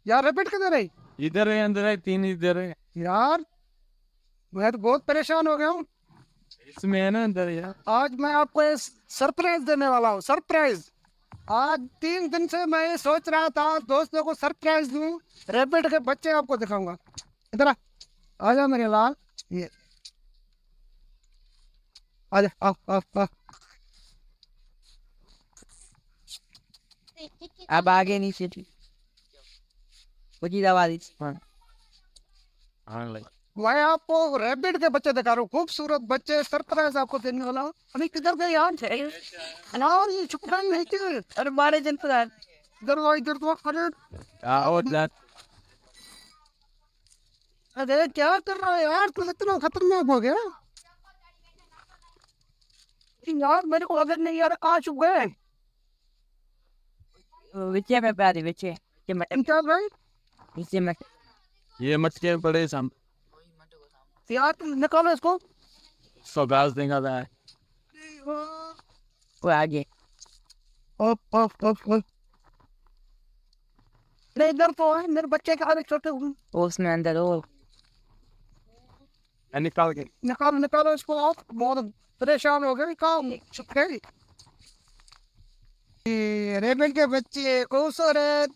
यार रैबिट किधर है? इधर है, अंदर है, 3 इधर है। यार मैं तो बहुत परेशान हो गया हूँ। इसमें है ना अंदर यार। आज मैं आपको एक सरप्राइज देने वाला हूँ, सरप्राइज। आज 3 दिन से मैं ये सोच रहा था दोस्तों को सरप्राइज दूं, रैबिट के बच्चे आपको दिखाऊंगा। इधर आ जा मेरे लाल, ये आ जा, आ आ आ। अब आगे नीचे थी वो चीज आवाज। हाँ हाँ ले। मैं आपको रैबिट के बच्चे दिखा रहा हूँ, खूबसूरत बच्चे, सरप्राइज आपको देने वाला हूँ। अभी किधर गए यार? यार ये चुप नहीं थे। अरे मारे जन पर इधर तो अरे और जात। अरे क्या कर रहा है यार, तुम इतना खतरनाक हो गया यार। मेरे को अगर नहीं यार, कहाँ छुप गए? विचे में प्यारी विचे में इम्तियाज भाई, विचे में ये मटके पड़े साम। यार तुम निकालो इसको। सो घास देगा था। वो आगे ऑफ ऑफ ऑफ ऑफ। नहीं इधर तो है, मेरे बच्चे के हाथ छोटे हुए। उसमें अंदर वो निकाल के। निकालो निकालो इसको, आप बहुत परेशान हो गए, काम छुप गए। रेबन के बच्चे खूबसूरत,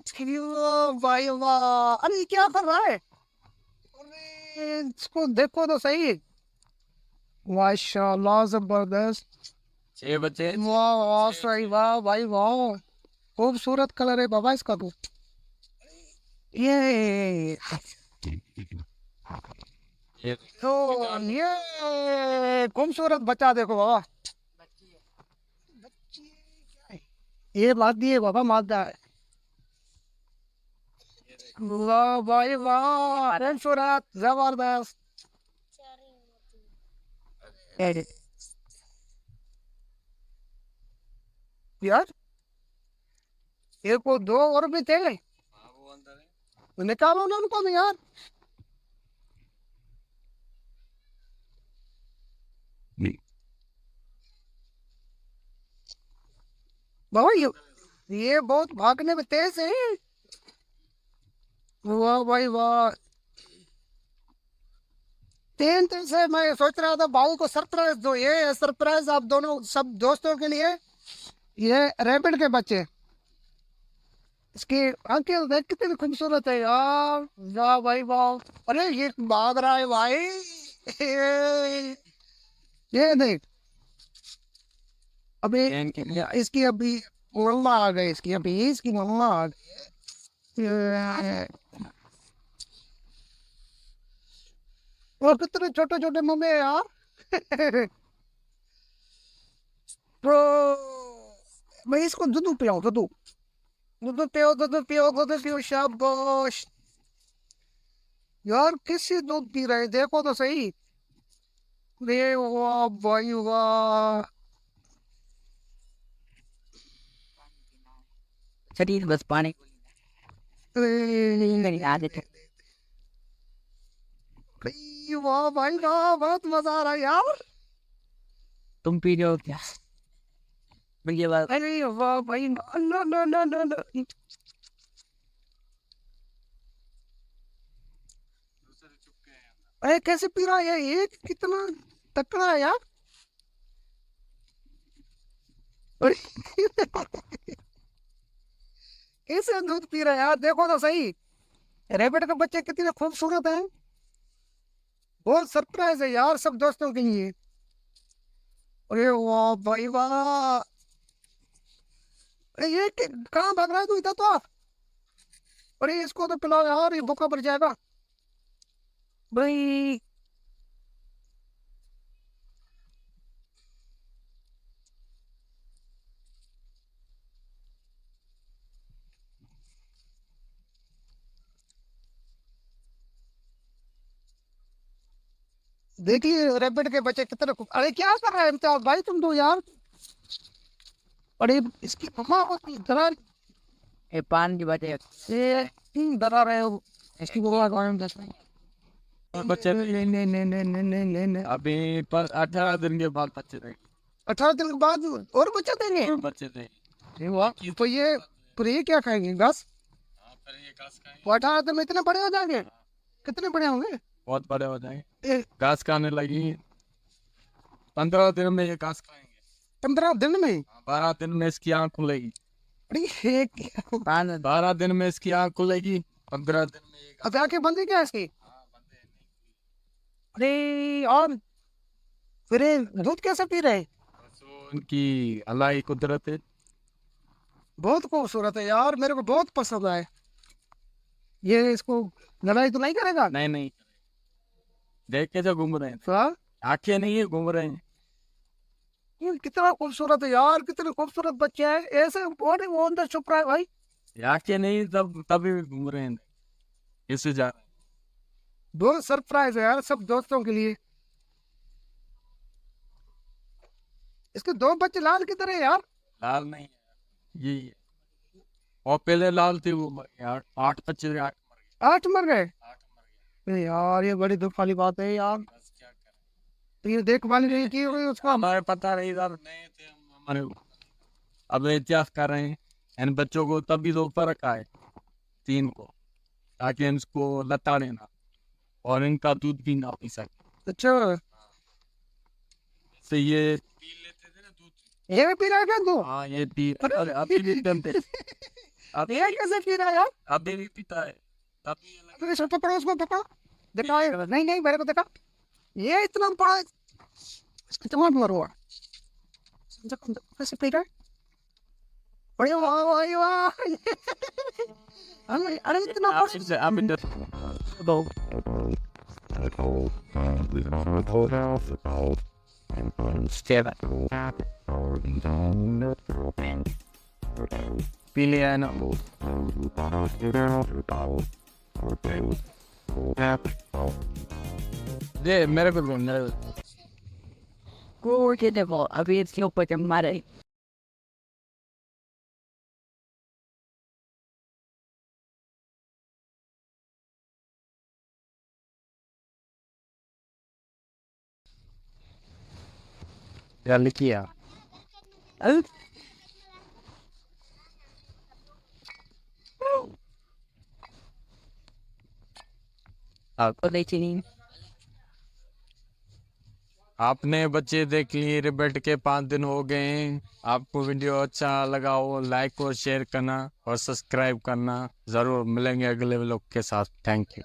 भाई वाह। अरे ये क्या कर रहा है? अरे इसको देखो तो सही, माशाल्लाह जबरदस्त। 6 बच्चे। वाह वाह सही, वाह भाई वाह, खूबसूरत कलर है बाबा इसका तो। ये तो ये खूबसूरत बच्चा देखो बाबा। ये मादी है बाबा, मादा है। वाह भाई वाह, खूबसूरत जबरदस्त। यार ये को 2 और भी थे, तो निकालो ना उनको भी यार। बाबा ये बहुत भागने में तेज है। वाह भाई वाह। 3 दिन से मैं सोच रहा था भाऊ को सरप्राइज दो, ये सरप्राइज आप दोनों सब दोस्तों के लिए। ये रैबिट के बच्चे, इसकी आंखें देख कितनी खूबसूरत है यार, वाह भाई वाह। अरे ये भाग रहा है भाई। ये देख, अभी इसकी अभी मम्मा आ गई, इसकी मम्मा आ गई। और कितने छोटे छोटे मम्मी है यार। तो मैं इसको दूध पिलाऊं, दूध दूध पियो, दूध पियो, दूध पियो, शाबाश। यार किससे दूध पी रहे हैं? देखो तो सही। अरे वाह भाई वाह। शरीर बस पानी अरे नहीं आदत है। वाह भाई वाह, बहुत मजा आ रहा है यार। तुम पी रहे हो क्या? मुझे बात अरे वाह भाई, no no no no no. अरे कैसे पी रहा है ये, कितना तकड़ा है यार। अरे कैसे दूध पी रहा है यार, देखो तो सही। रैबिट के बच्चे कितने खूबसूरत हैं, बहुत सरप्राइज है यार सब दोस्तों के लिए। अरे वाह भाई वाह। अरे ये कहाँ भाग रहा है तू, इधर तो आ। अरे इसको तो पिलाओ यार, ये भूखा पड़ जाएगा भाई। देखिए रैबिट के बच्चे कितने अरे क्या कर रहा है इम्तियाज भाई तुम तो यार। अरे इसकी मम्मा को डरा, ये पान की बात है। डरा रहे हो इसकी मम्मा को। बच्चे नहीं नहीं नहीं नहीं नहीं नहीं नहीं नहीं। अभी पर 18 दिन के बाद बच्चे थे। 18 दिन के बाद और बच्चे देंगे? बच्चे थे। अरे वाह, तो ये क्या खाएंगे बस? फिर ये घास खाएंगे। वो 18 दिन में इतने बड़े हो जाएंगे? कितने बड़े होंगे? बहुत बड़े हो जाएंगे। ए, घास खाने लगी 15 दिन में ये घास खाएंगे। 15 दिन में? 12 दिन में इसकी आँख खुलेगी। अरे ये क्या? 12 दिन में इसकी आँख खुलेगी। 15 दिन में ये अब आंखें बंद है क्या इसकी? बंद है नहीं। अरे और फिर ये दूध कैसे पी रहे हैं? तो उनकी अल्लाह की कुदरत है। बहुत खूबसूरत है यार, मेरे को बहुत पसंद आए। ये इसको लड़ाई तो नहीं करेगा? नहीं नहीं, देख के जो घूम रहे हैं, हाँ? आंखें नहीं है, घूम रहे हैं। ये कितना खूबसूरत है यार, कितने खूबसूरत बच्चे हैं ऐसे। और वो अंदर छुप रहा है भाई। ये आंखें नहीं, तब तभी भी घूम रहे हैं, इससे जा रहे हैं। बहुत सरप्राइज है यार सब दोस्तों के लिए। इसके 2 बच्चे लाल किधर है यार? लाल नहीं है, यही है। और पहले लाल थी वो यार, 8 बच्चे 8 मर गए। 8 मर गए? 8 मर गए। अरे यार ये बड़ी दुख वाली बात है यार। बस क्या करें। तो ये देखभाल नहीं की होगी उसका? हमारे पता नहीं, इधर नहीं थे हम, हमारे अब इतिहास कर रहे हैं इन बच्चों को, तभी तो फर्क आए 3 को, ताकि इनको लताड़े ना और इनका दूध भी ना पी सके। अच्छा, तो ये पी लेते थे ना दूध। ये भी पी रहा है क्या तू? हाँ ये पी, अरे अभी भी पीते, अभी ये कैसे पी रहा है यार? अभी भी पीता है। तभी ये लगा। अरे इसको पकड़ो, उसको पकड़ो। दिखा ये। नहीं नहीं मेरे को दिखा। ये इतना बड़ा इसका दिमाग मर हुआ। देखो कैसे पी रहा है। अरे वाह वाह वाह। अरे इतना आप बड़ा। इनसे आप इधर दो। पी लिया है ना। ये मेरे को दो, मेरे को। Go get the ball. I'll be at your quick and muddy. यार लिखिए। Oh, आप what they doing? आपने बच्चे देख लिए, रिबेट के 5 दिन हो गए हैं। आपको वीडियो अच्छा लगा हो, लाइक और शेयर करना और सब्सक्राइब करना। जरूर मिलेंगे अगले व्लॉग के साथ। Thank you.